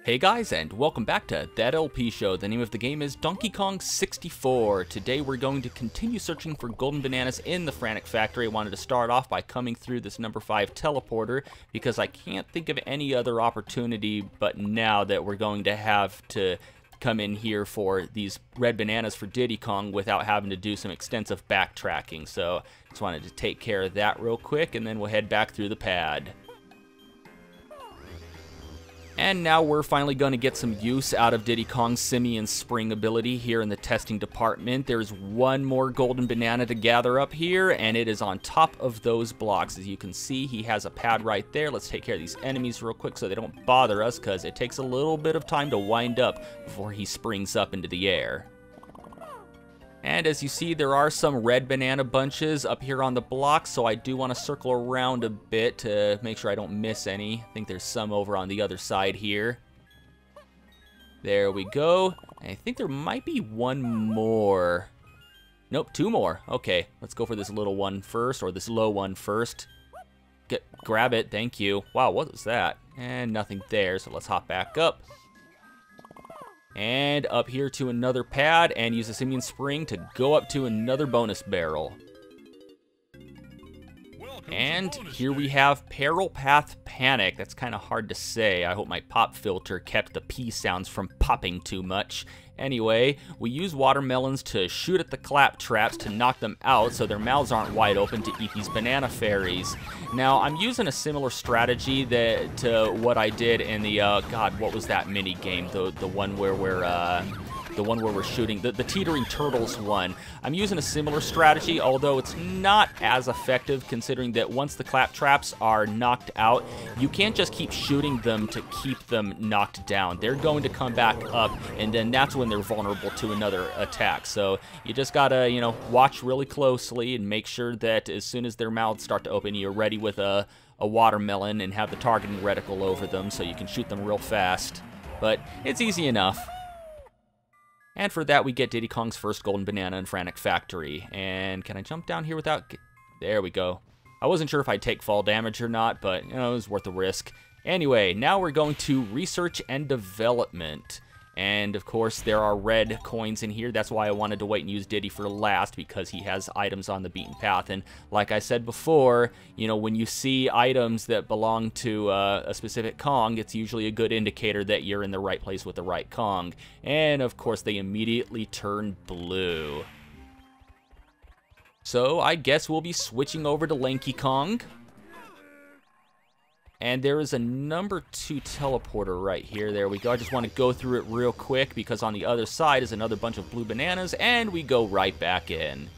Hey guys, and welcome back to That LP Show. The name of the game is Donkey Kong 64. Today we're going to continue searching for golden bananas in the Frantic Factory. I wanted to start off by coming through this number 5 teleporter because I can't think of any other opportunity but now that we're going to have to come in here for these red bananas for Diddy Kong without having to do some extensive backtracking. So just wanted to take care of that real quick and then we'll head back through the pad. And now we're finally going to get some use out of Diddy Kong's Simian Spring ability here in the testing department. There's one more golden banana to gather up here, and it is on top of those blocks. As you can see, he has a pad right there. Let's take care of these enemies real quick so they don't bother us, because it takes a little bit of time to wind up before he springs up into the air. And as you see, there are some red banana bunches up here on the block, so I do want to circle around a bit to make sure I don't miss any. I think there's some over on the other side here. There we go. I think there might be one more. Nope, two more. Okay, let's go for this little one first, or this low one first. Grab it, thank you. Wow, what was that? And nothing there, so let's hop back up. And up here to another pad, and use the Simian Spring to go up to another bonus barrel. And here we have Peril Path Panic. That's kind of hard to say. I hope my pop filter kept the P sounds from popping too much. Anyway, we use watermelons to shoot at the clap traps to knock them out so their mouths aren't wide open to eat these banana fairies. Now, I'm using a similar strategy to what I did in the, God, what was that mini game? The one where we're shooting, the Teetering Turtles one. I'm using a similar strategy, although it's not as effective considering that once the clap traps are knocked out, you can't just keep shooting them to keep them knocked down. They're going to come back up, and then that's when they're vulnerable to another attack. So you just gotta, watch really closely and make sure that as soon as their mouths start to open, you're ready with a watermelon and have the targeting reticle over them so you can shoot them real fast. But it's easy enough. And for that, we get Diddy Kong's first golden banana in Frantic Factory. And can I jump down here without... There we go. I wasn't sure if I'd take fall damage or not, but, it was worth the risk. Anyway, now we're going to research and development. And, of course, there are red coins in here. That's why I wanted to wait and use Diddy for last, because he has items on the beaten path. And like I said before, when you see items that belong to a specific Kong, it's usually a good indicator that you're in the right place with the right Kong. And, of course, they immediately turn blue. So, I guess we'll be switching over to Lanky Kong. And there is a number 2 teleporter right here. There we go. I just want to go through it real quick because on the other side is another bunch of blue bananas, and we go right back in.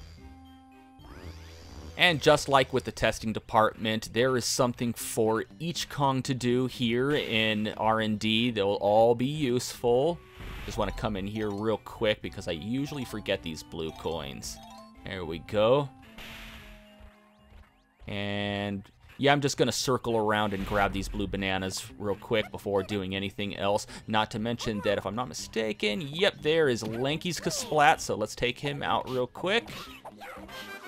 And just like with the testing department, there is something for each Kong to do here in R&D. They'll all be useful. Just want to come in here real quick because I usually forget these blue coins. There we go. And... yeah, I'm just going to circle around and grab these blue bananas real quick before doing anything else. Not to mention that, if I'm not mistaken, yep, there is Lanky's Kasplat, so let's take him out real quick.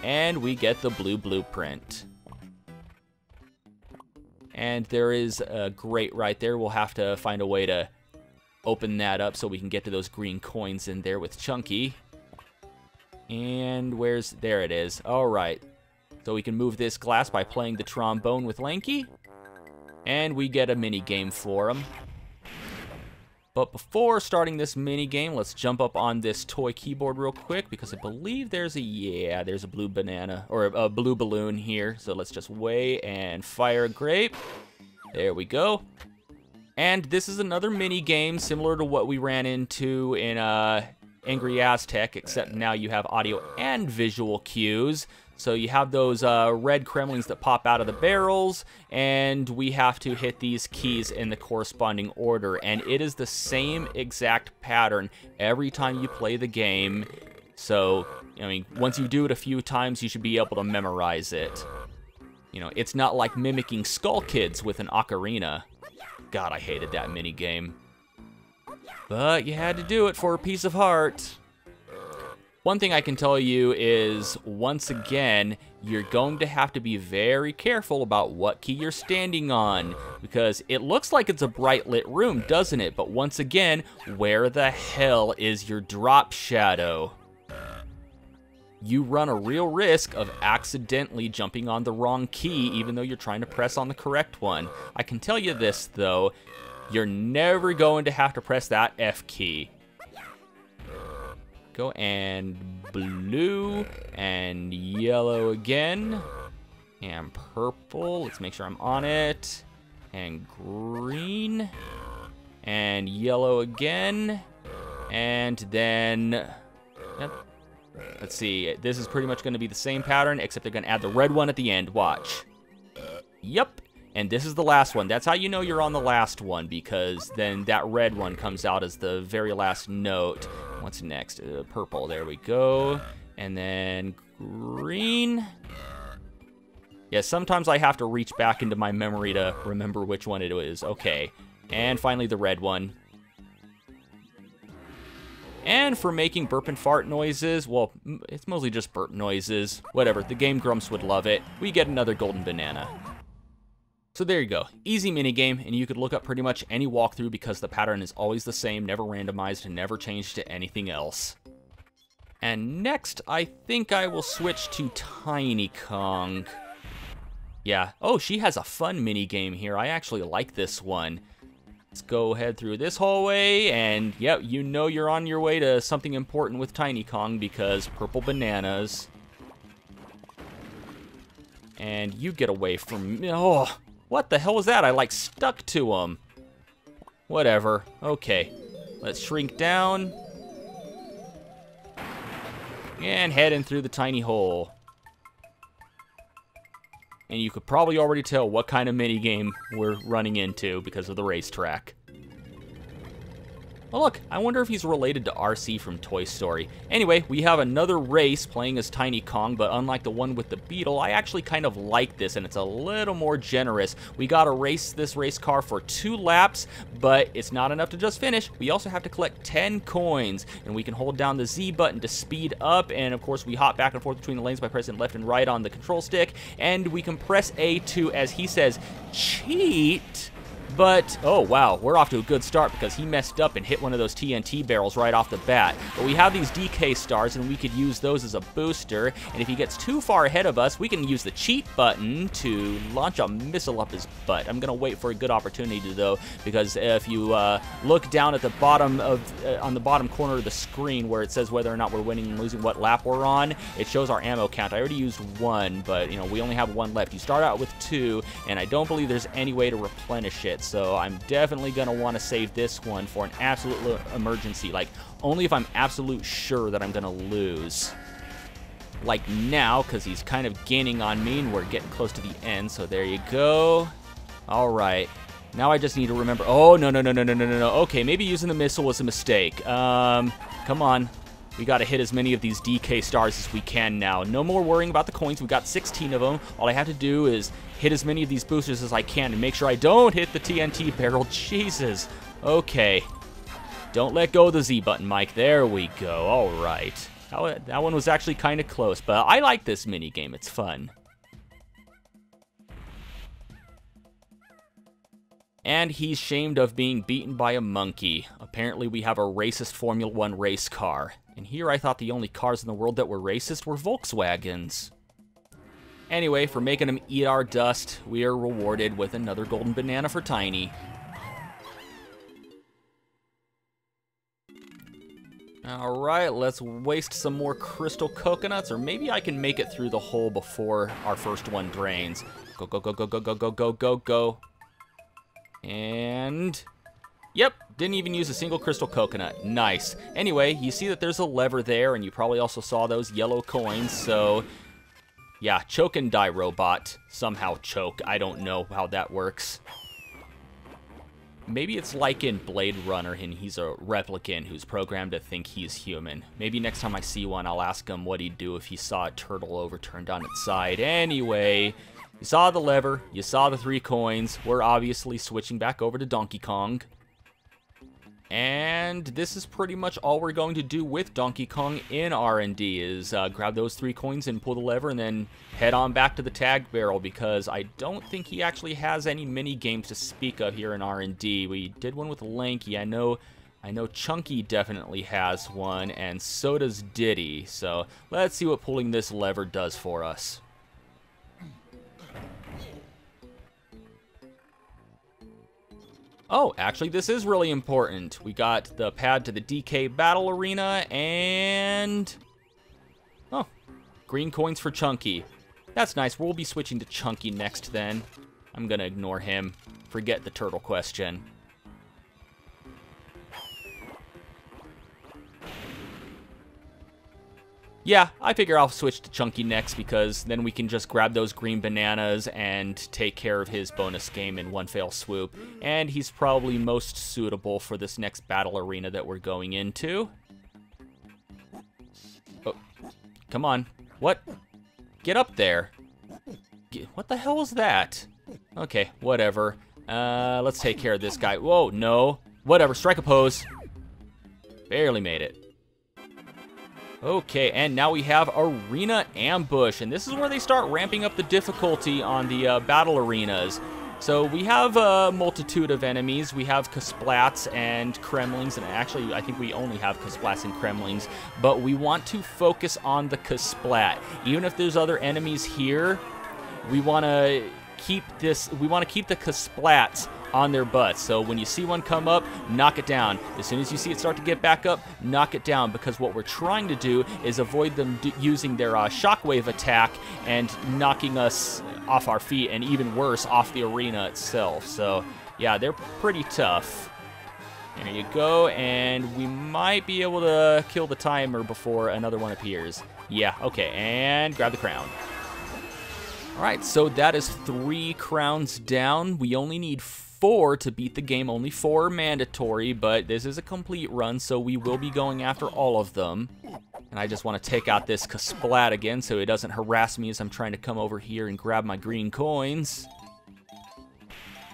And we get the blue blueprint. And there is a grate right there. We'll have to find a way to open that up so we can get to those green coins in there with Chunky. And there it is. All right. So we can move this glass by playing the trombone with Lanky. And we get a mini game for him. But before starting this mini game, let's jump up on this toy keyboard real quick because I believe there's a blue banana or a blue balloon here. So let's just wait and fire a grape. There we go. And this is another mini game similar to what we ran into in Angry Aztec, except now you have audio and visual cues. So you have those red Kremlings that pop out of the barrels, and we have to hit these keys in the corresponding order. And it is the same exact pattern every time you play the game. So, once you do it a few times, you should be able to memorize it. It's not like mimicking Skull Kids with an ocarina. God, I hated that minigame. But you had to do it for a piece of heart. One thing I can tell you is, once again, you're going to have to be very careful about what key you're standing on, because it looks like it's a bright lit room, doesn't it? But once again, where the hell is your drop shadow? You run a real risk of accidentally jumping on the wrong key, even though you're trying to press on the correct one. I can tell you this, though, you're never going to have to press that F key. Go, and blue, and yellow again, and purple. Let's make sure I'm on it. And green, and yellow again, and then, yep. Let's see, this is pretty much going to be the same pattern, except they're going to add the red one at the end. Watch. Yep. And this is the last one. That's how you know you're on the last one, because then that red one comes out as the very last note. What's next? Purple. There we go. And then green. Yeah, sometimes I have to reach back into my memory to remember which one it is. Okay. And finally the red one. And for making burp and fart noises, well, it's mostly just burp noises. Whatever, the Game Grumps would love it. We get another golden banana. So there you go, easy minigame, and you could look up pretty much any walkthrough because the pattern is always the same, never randomized, and never changed to anything else. And next, I think I will switch to Tiny Kong. Yeah, oh, she has a fun minigame here. I actually like this one. Let's go ahead through this hallway, and yep, you know you're on your way to something important with Tiny Kong because purple bananas. And you get away from me. Oh, what the hell was that? I like stuck to him. Whatever. Okay. Let's shrink down. And head in through the tiny hole. And you could probably already tell what kind of minigame we're running into because of the racetrack. Oh look, I wonder if he's related to RC from Toy Story. Anyway, we have another race playing as Tiny Kong, but unlike the one with the beetle, I actually kind of like this, and it's a little more generous. We gotta race this race car for 2 laps, but it's not enough to just finish. We also have to collect 10 coins, and we can hold down the Z button to speed up, and of course we hop back and forth between the lanes by pressing left and right on the control stick, and we can press A to, as he says, cheat. But, oh wow, we're off to a good start because he messed up and hit one of those TNT barrels right off the bat. But we have these DK stars and we could use those as a booster. And if he gets too far ahead of us, we can use the cheat button to launch a missile up his butt. I'm going to wait for a good opportunity though, because if you look down at the bottom of, on the bottom corner of the screen where it says whether or not we're winning and losing, what lap we're on, it shows our ammo count. I already used 1, but you know, we only have 1 left. You start out with 2, and I don't believe there's any way to replenish it. So I'm definitely going to want to save this one for an absolute emergency. Like, only if I'm absolute sure that I'm going to lose. Like now, because he's kind of gaining on me, and we're getting close to the end. So there you go. All right. Now I just need to remember. Oh, no. Okay, maybe using the missile was a mistake. Come on. We got to hit as many of these DK stars as we can now. No more worrying about the coins. We got 16 of them. All I have to do is hit as many of these boosters as I can and make sure I don't hit the TNT barrel. Jesus. Okay. Don't let go of the Z button, Mike. There we go. All right. That one was actually kind of close, but I like this minigame. It's fun. And he's shamed of being beaten by a monkey. Apparently we have a racist Formula 1 race car. And here I thought the only cars in the world that were racist were Volkswagens. Anyway, for making him eat our dust, we are rewarded with another golden banana for Tiny. Alright, let's waste some more crystal coconuts, or maybe I can make it through the hole before our first one drains. Go, go, go, go, go, go, go, go, go, go. And, yep, didn't even use a single crystal coconut. Nice. Anyway, you see that there's a lever there, and you probably also saw those yellow coins, so yeah, choke and die, robot. Somehow choke. I don't know how that works. Maybe it's like in Blade Runner, and he's a replicant who's programmed to think he's human. Maybe next time I see one, I'll ask him what he'd do if he saw a turtle overturned on its side. Anyway, you saw the lever, you saw the 3 coins. We're obviously switching back over to Donkey Kong. And this is pretty much all we're going to do with Donkey Kong in R&D is grab those 3 coins and pull the lever and then head on back to the tag barrel, because I don't think he actually has any mini games to speak of here in R&D. We did one with Lanky. I know Chunky definitely has one, and so does Diddy. So let's see what pulling this lever does for us. Oh, actually, this is really important. We got the pad to the DK Battle Arena, and... oh, green coins for Chunky. That's nice. We'll be switching to Chunky next, then. I'm gonna ignore him. Forget the turtle question. Yeah, I figure I'll switch to Chunky next, because then we can just grab those green bananas and take care of his bonus game in one fell swoop. And he's probably most suitable for this next battle arena that we're going into. Oh, come on. What? Get up there. What the hell was that? Okay, whatever. Let's take care of this guy. Whoa, no. Whatever, strike a pose. Barely made it. Okay, and now we have Arena Ambush, and this is where they start ramping up the difficulty on the battle arenas. So we have a multitude of enemies. We have Kasplats and Kremlings, and actually I think we only have Kasplats and Kremlings, but we want to focus on the Kasplat. Even if there's other enemies here, we want to keep the Kasplats on their butts. So when you see one come up, knock it down. As soon as you see it start to get back up, knock it down, because what we're trying to do is avoid them using their shockwave attack and knocking us off our feet, and even worse, off the arena itself. So yeah, they're pretty tough. There you go, and we might be able to kill the timer before another one appears. Yeah, okay, and grab the crown. Alright, so that is 3 crowns down. We only need 4 to beat the game. Only 4 are mandatory, but this is a complete run, so we will be going after all of them. And I just want to take out this Kasplat again so he doesn't harass me as I'm trying to come over here and grab my green coins.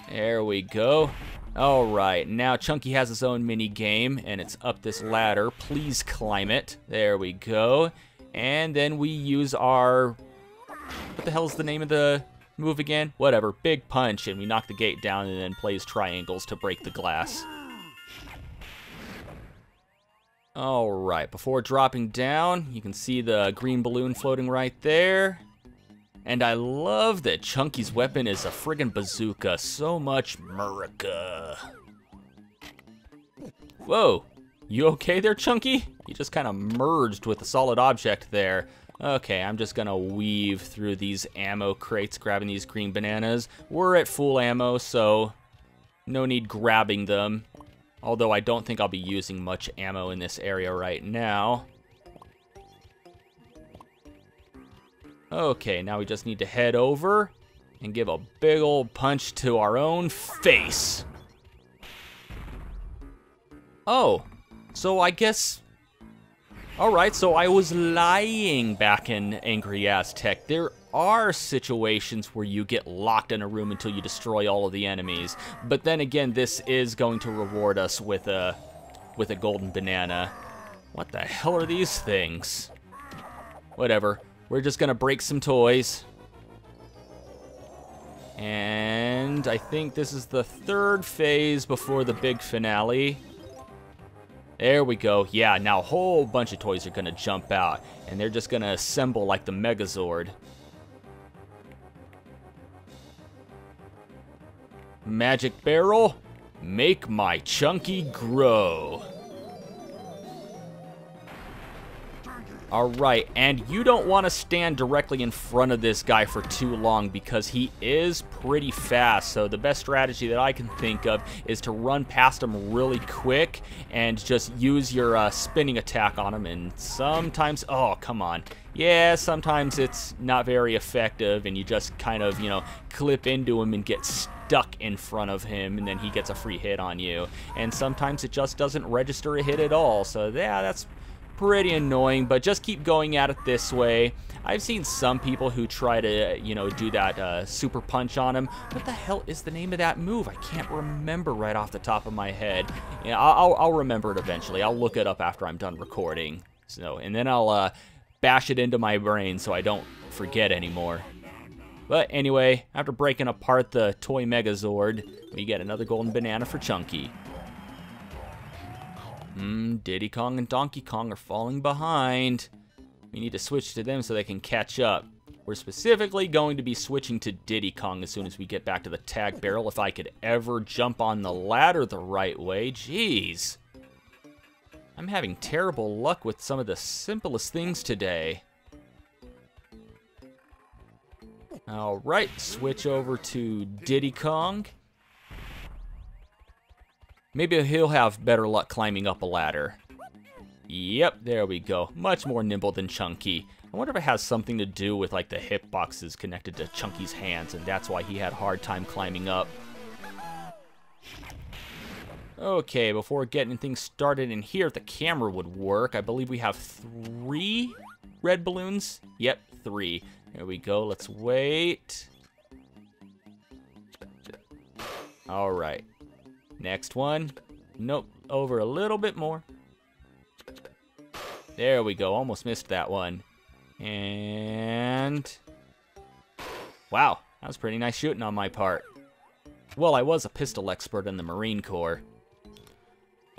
There we go. Alright, now Chunky has his own mini game, and it's up this ladder. Please climb it. There we go. And then we use our... what the hell's the name of the move again? Whatever, big punch, and we knock the gate down and then plays triangles to break the glass. Alright, before dropping down, you can see the green balloon floating right there. And I love that Chunky's weapon is a friggin' bazooka. So much Murica. Whoa, you okay there, Chunky? You just kind of merged with a solid object there. Okay, I'm just gonna weave through these ammo crates, grabbing these green bananas. We're at full ammo, so no need grabbing them. Although I don't think I'll be using much ammo in this area right now. Okay, now we just need to head over and give a big old punch to our own face. Oh, so I guess... alright, so I was lying back in Angry Aztec. There are situations where you get locked in a room until you destroy all of the enemies. But then again, this is going to reward us with a golden banana. What the hell are these things? Whatever. We're just gonna break some toys. And I think this is the 3rd phase before the big finale. There we go. Yeah, now a whole bunch of toys are gonna jump out, and they're just gonna assemble like the Megazord. Magic barrel, make my Chunky grow. Alright, and you don't want to stand directly in front of this guy for too long because he is pretty fast. So the best strategy that I can think of is to run past him really quick and just use your spinning attack on him. And sometimes, oh, come on. Yeah, sometimes it's not very effective and you just kind of, you know, clip into him and get stuck in front of him, and then he gets a free hit on you. And sometimes it just doesn't register a hit at all. So yeah, that's pretty annoying, but just keep going at it this way. I've seen some people who try to, you know, do that super punch on him. What the hell is the name of that move? I can't remember right off the top of my head. Yeah, I'll remember it eventually. I'll look it up after I'm done recording. So, and then I'll bash it into my brain so I don't forget anymore. But anyway, after breaking apart the toy Megazord, we get another golden banana for Chunky. Diddy Kong and Donkey Kong are falling behind. We need to switch to them so they can catch up. We're specifically going to be switching to Diddy Kong as soon as we get back to the tag barrel. If I could ever jump on the ladder the right way, jeez. I'm having terrible luck with some of the simplest things today. Alright, switch over to Diddy Kong. Maybe he'll have better luck climbing up a ladder. Yep, there we go. Much more nimble than Chunky. I wonder if it has something to do with like the hitboxes connected to Chunky's hands, and that's why he had a hard time climbing up. Okay, before getting things started in here, if the camera would work, I believe we have 3 red balloons. Yep, 3. There we go. Let's wait. All right. Next one. Nope, over a little bit more. There we go. Almost missed that one. And wow, that was pretty nice shooting on my part. Well, I was a pistol expert in the Marine Corps.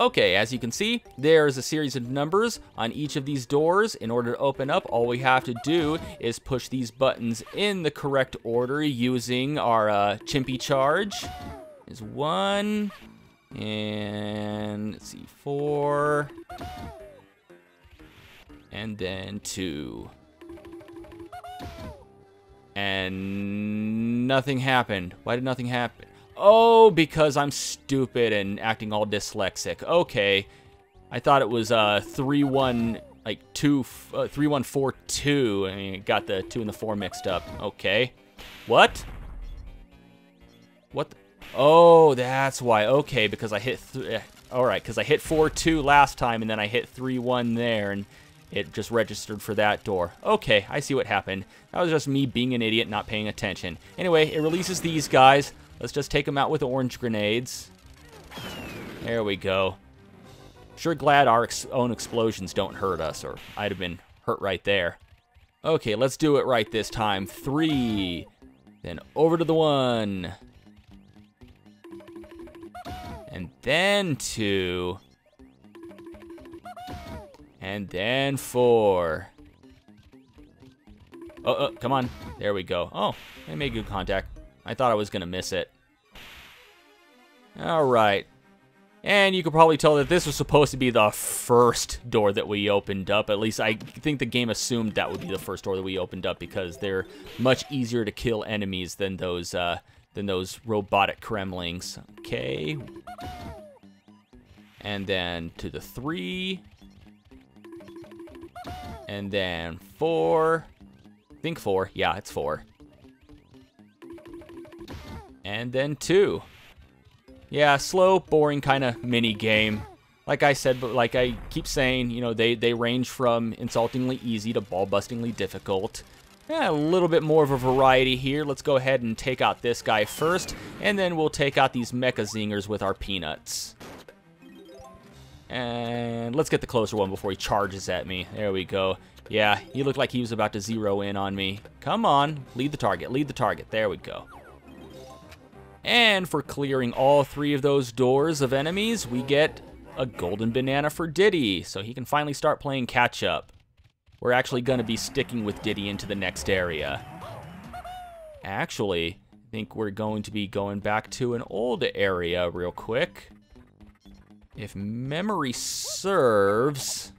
Okay, as you can see, there's a series of numbers on each of these doors. In order to open up, all we have to do is push these buttons in the correct order using our Chimpy Charge. Is 1, and let's see, 4, and then 2. And nothing happened. Why did nothing happen? Oh, because I'm stupid and acting all dyslexic. Okay. I thought it was 3-1, like 3-1-4-2. I mean, got the 2 and the 4 mixed up. Okay. What? What? Oh, that's why. Okay, because I hit... Alright, because I hit 4-2 last time, and then I hit 3-1 there, and it just registered for that door. Okay, I see what happened. That was just me being an idiot, not paying attention. Anyway, it releases these guys. Let's just take them out with orange grenades. There we go. Sure glad our own explosions don't hurt us, or I'd have been hurt right there. Okay, let's do it right this time. 3. Then over to the 1. And then 2. And then 4. Come on. There we go. Oh, I made good contact. I thought I was going to miss it. Alright. And you could probably tell that this was supposed to be the first door that we opened up. At least I think the game assumed that would be the first door that we opened up because they're much easier to kill enemies than those robotic Kremlings. Okay. And then to the 3. And then 4. I think 4. Yeah, it's 4. And then 2. Yeah, slow, boring kind of mini game. Like I said, but like I keep saying, you know, they range from insultingly easy to ball-bustingly difficult. Yeah, a little bit more of a variety here. Let's go ahead and take out this guy first, and then we'll take out these mecha zingers with our peanuts. And let's get the closer one before he charges at me. There we go. Yeah, he looked like he was about to zero in on me. Come on, lead the target, lead the target. There we go. And for clearing all 3 of those doors of enemies, we get a golden banana for Diddy, so he can finally start playing catch-up. We're actually going to be sticking with Diddy into the next area. Actually, I think we're going to be going back to an old area real quick. If memory serves...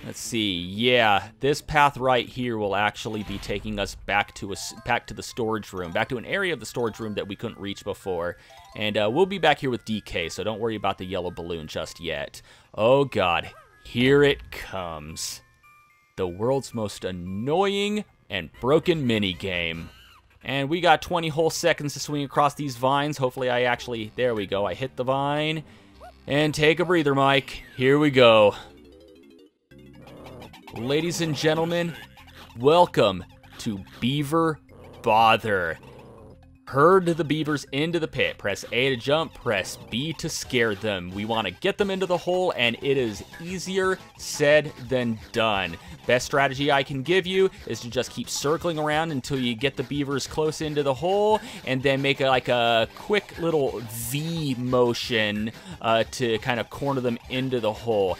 Let's see, yeah, this path right here will actually be taking us back to the storage room, back to an area of the storage room that we couldn't reach before. And we'll be back here with DK, so don't worry about the yellow balloon just yet. Oh god, here it comes. The world's most annoying and broken minigame. And we got 20 whole seconds to swing across these vines. Hopefully I actually, there we go, I hit the vine. And take a breather, Mike. Here we go. Ladies and gentlemen, welcome to Beaver Bother. Herd the beavers into the pit. Press A to jump, press B to scare them. We want to get them into the hole, and it is easier said than done. Best strategy I can give you is to just keep circling around until you get the beavers close into the hole, and then make like a quick little V motion to kind of corner them into the hole.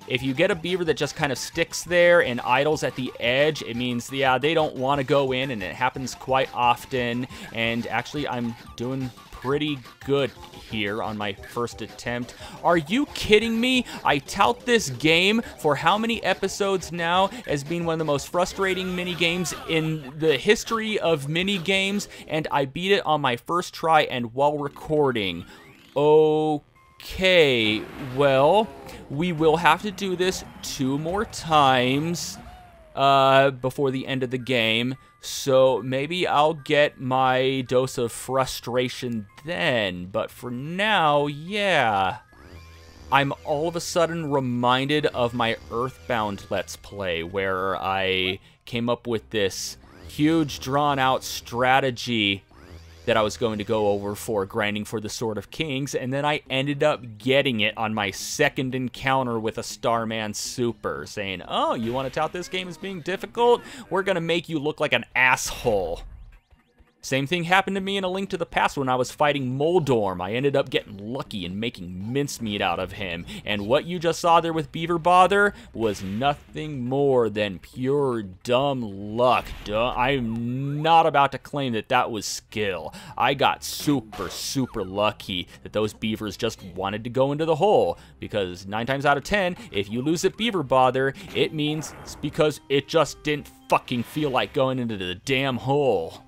If you get a beaver that just kind of sticks there and idles at the edge, it means, yeah, they don't want to go in, and it happens quite often. And actually, I'm doing pretty good here on my first attempt. Are you kidding me? I tout this game for how many episodes now as being one of the most frustrating minigames in the history of minigames, and I beat it on my first try and while recording. Okay, well, we will have to do this 2 more times before the end of the game, so maybe I'll get my dose of frustration then, but for now, yeah. I'm all of a sudden reminded of my Earthbound Let's Play, where I came up with this huge drawn-out strategy that I was going to go over for grinding for the Sword of Kings, and then I ended up getting it on my second encounter with a Starman Super, saying, oh, you want to tout this game as being difficult? We're going to make you look like an asshole. Same thing happened to me in A Link to the Past when I was fighting Moldorm. I ended up getting lucky and making mincemeat out of him. And what you just saw there with Beaver Bother was nothing more than pure dumb luck. I'm not about to claim that that was skill. I got super lucky that those beavers just wanted to go into the hole. Because 9 times out of 10, if you lose at Beaver Bother, it means it's because it just didn't fucking feel like going into the damn hole.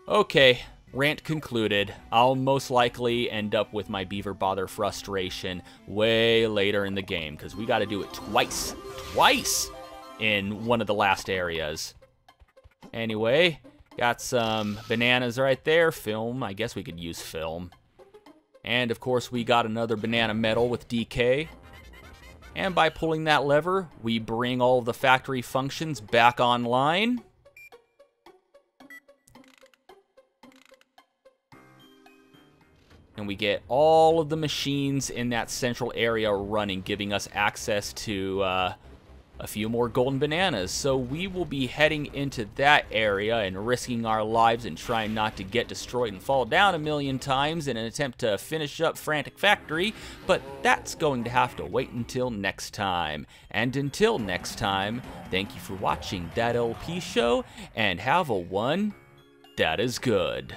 Okay, rant concluded. I'll most likely end up with my Beaver Bother frustration way later in the game, because we got to do it twice in one of the last areas. Anyway, got some bananas right there. Film, I guess we could use film. And of course we got another banana medal with DK. And by pulling that lever, we bring all of the factory functions back online. And we get all of the machines in that central area running, giving us access to a few more golden bananas. So we will be heading into that area and risking our lives and trying not to get destroyed and fall down a million times in an attempt to finish up Frantic Factory. But that's going to have to wait until next time. And until next time, thank you for watching That LP Show, and have a one that is good.